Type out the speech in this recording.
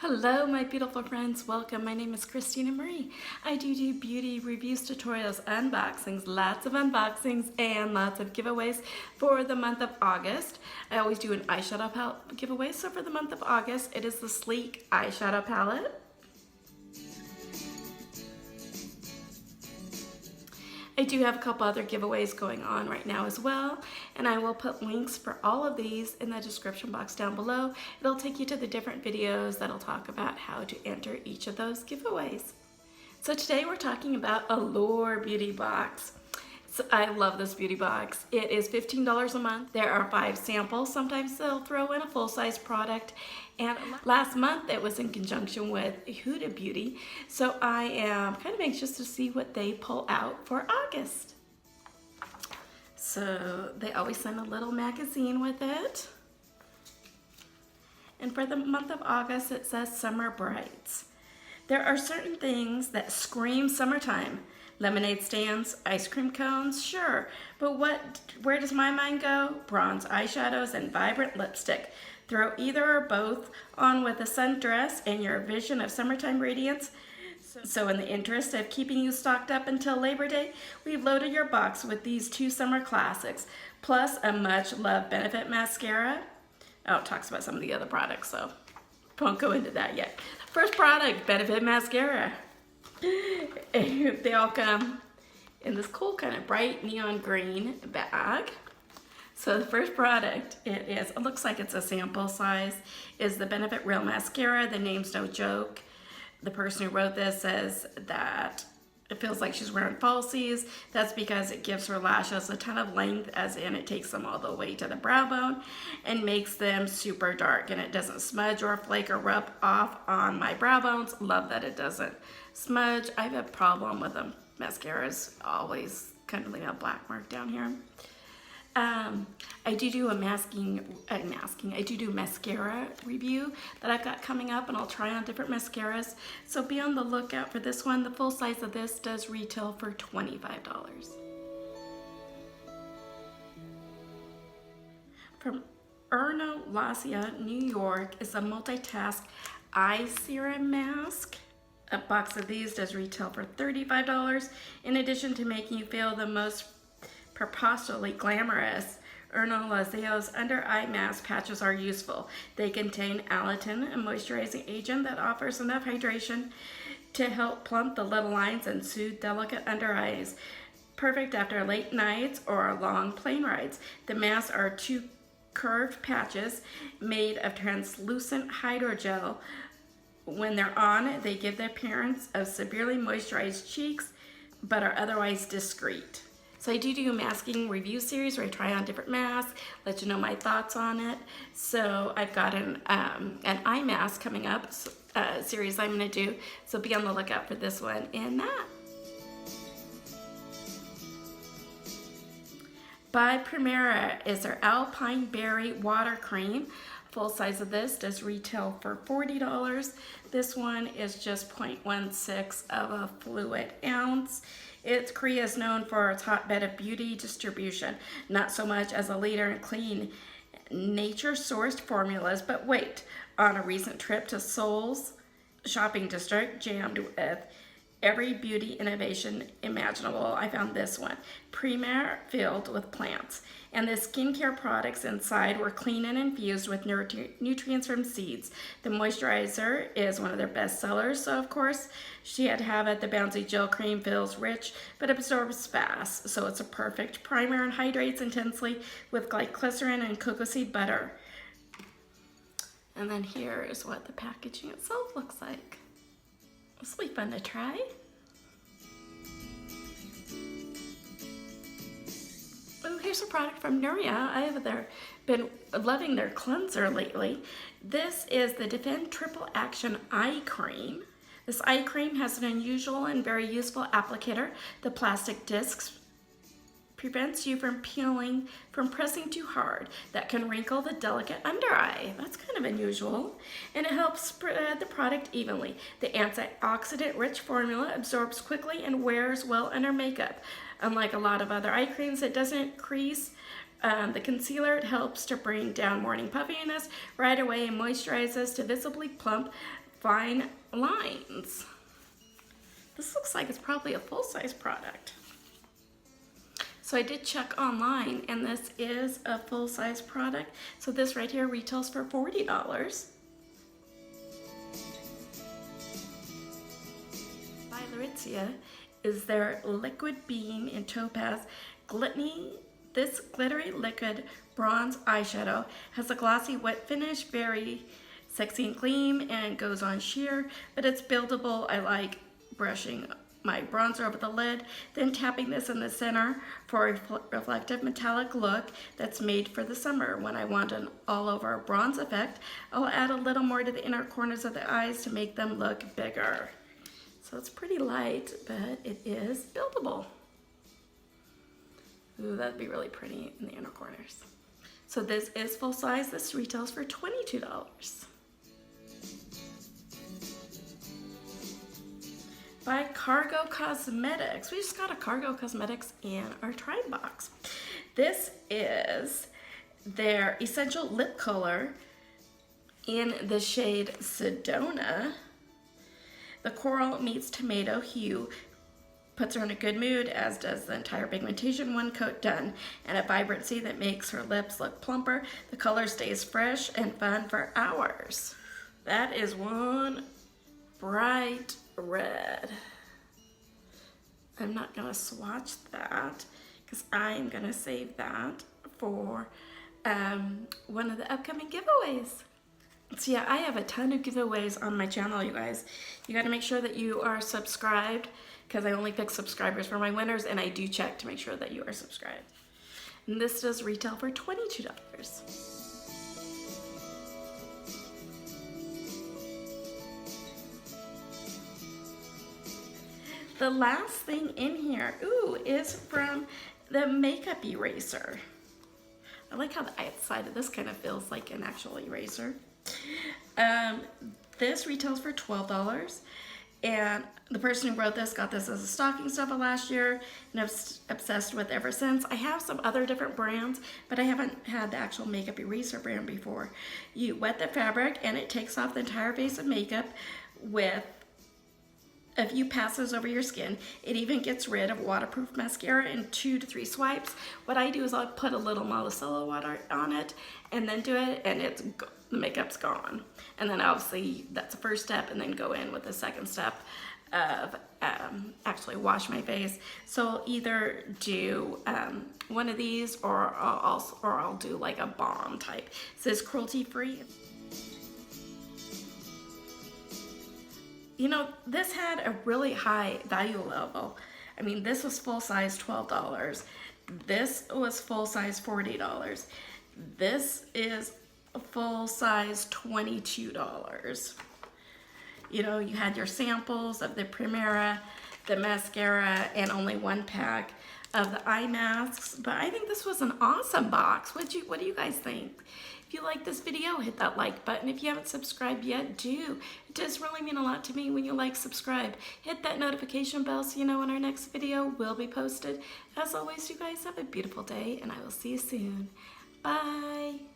Hello my beautiful friends, welcome. My name is Christina Marie. I do beauty reviews, tutorials, unboxings, lots of unboxings and lots of giveaways for the month of August. I always do an eyeshadow palette giveaway, so for the month of August it is the Sleek eyeshadow palette. I do have a couple other giveaways going on right now as well, and I will put links for all of these in the description box down below. It'll take you to the different videos that'll talk about how to enter each of those giveaways. So today we're talking about Allure beauty box. So I love this beauty box. It is $15 a month. There are 5 samples. Sometimes they'll throw in a full-size product. And last month it was in conjunction with Huda Beauty. So I am kind of anxious to see what they pull out for August. So they always send a little magazine with it. And for the month of August it says Summer Brights. There are certain things that scream summertime. Lemonade stands, ice cream cones, sure, but where does my mind go? Bronze eyeshadows and vibrant lipstick. Throw either or both on with a sundress and your vision of summertime radiance. So in the interest of keeping you stocked up until Labor Day, we've loaded your box with these 2 summer classics, plus a much loved Benefit mascara. Oh, it talks about some of the other products, so won't go into that yet. First product, Benefit mascara. They all come in this cool kind of bright neon green bag. So the first product, it looks like it's a sample size, is the Benefit Real Mascara. The name's no joke. The person who wrote this says that it feels like she's wearing falsies. That's because it gives her lashes a ton of length, as in it takes them all the way to the brow bone and makes them super dark, and it doesn't smudge or flake or rub off on my brow bones. Love that it doesn't smudge. I have a problem with them. Mascaras always kind of leave a black mark down here. I do a mascara review that I've got coming up, and I'll try on different mascaras. So be on the lookout for this one. The full size of this does retail for $25. From Erno, Laszio, New York, is a multitask eye serum mask. A box of these does retail for $35. In addition to making you feel the most preposterously glamorous, Erno Laszio's under eye mask patches are useful. They contain Alpine, a moisturizing agent that offers enough hydration to help plump the little lines and soothe delicate under eyes. Perfect after late nights or long plane rides. The masks are 2 curved patches made of translucent hydrogel. When they're on, they give the appearance of severely moisturized cheeks, but are otherwise discreet. So I do a masking review series where I try on different masks, let you know my thoughts on it. So I've got an eye mask coming up, series I'm gonna do. So be on the lookout for this one and that. By Primera is their Alpine Berry Water Cream. Full size of this does retail for $40. This one is just 0.16 of a fluid ounce. Korea is known for its hotbed of beauty distribution, not so much as a leader in clean, nature-sourced formulas, but wait, on a recent trip to Seoul's shopping district, jammed with every beauty innovation imaginable, I found this one, Primera, filled with plants. And the skincare products inside were clean and infused with nutrients from seeds. The moisturizer is one of their best sellers, so of course she had to have it. The bouncy gel cream feels rich but absorbs fast, so it's a perfect primer and hydrates intensely with glycerin and cocoa seed butter. And then here is what the packaging itself looks like. This will be fun to try. Oh, here's a product from Nuria. I have been loving their cleanser lately. This is the Defend Triple Action Eye Cream. This eye cream has an unusual and very useful applicator. The plastic discs prevents you from peeling from pressing too hard. That can wrinkle the delicate under eye. That's kind of unusual. And it helps spread the product evenly. The antioxidant-rich formula absorbs quickly and wears well under makeup. Unlike a lot of other eye creams, it doesn't crease the concealer. It helps to bring down morning puffiness right away and moisturizes to visibly plump fine lines. This looks like it's probably a full-size product. So I did check online, and this is a full-size product. So this right here retails for $40. By Laritzy is their Liquid Beam in Topaz. This glittery liquid bronze eyeshadow has a glossy wet finish, very sexy and clean, and goes on sheer, but it's buildable. I like brushing my bronzer over the lid, then tapping this in the center for a reflective metallic look that's made for the summer. When I want an all-over bronze effect, I'll add a little more to the inner corners of the eyes to make them look bigger. So it's pretty light, but it is buildable. Ooh, that'd be really pretty in the inner corners. So this is full size. This retails for $22. By Cargo Cosmetics. We just got a Cargo Cosmetics in our Tribe box. This is their Essential Lip Color in the shade Sedona. The coral meets tomato hue puts her in a good mood, as does the entire pigmentation. One coat done, and a vibrancy that makes her lips look plumper. The color stays fresh and fun for hours. That is one bright red. I'm not gonna swatch that because I'm gonna save that for one of the upcoming giveaways. So yeah, I have a ton of giveaways on my channel, you guys. You gotta make sure that you are subscribed because I only pick subscribers for my winners, and I do check to make sure that you are subscribed. And this does retail for $22. The last thing in here, ooh, is from the makeup eraser. I like how the outside of this kind of feels like an actual eraser. This retails for $12, and the person who wrote this got this as a stocking stuffer last year, and I've obsessed with ever since. I have some other different brands, but I haven't had the actual makeup eraser brand before. You wet the fabric, and it takes off the entire base of makeup with a few passes over your skin. It even gets rid of waterproof mascara in 2 to 3 swipes. What I do is I'll put a little micellar water on it and then do it, and the makeup's gone. And then obviously that's the first step, and then go in with the second step of actually wash my face. So I'll either do one of these, or I'll do like a balm type. It says cruelty free. You know, this had a really high value level. I mean, this was full size $12. This was full size $40. This is full size $22. You know, you had your samples of the Primera, the mascara, and only 1 pack of the eye masks. But I think this was an awesome box. What do you guys think? If you like this video, hit that like button. If you haven't subscribed yet, do. It does really mean a lot to me when you like, subscribe. Hit that notification bell so you know when our next video will be posted. As always, you guys have a beautiful day, and I will see you soon. Bye.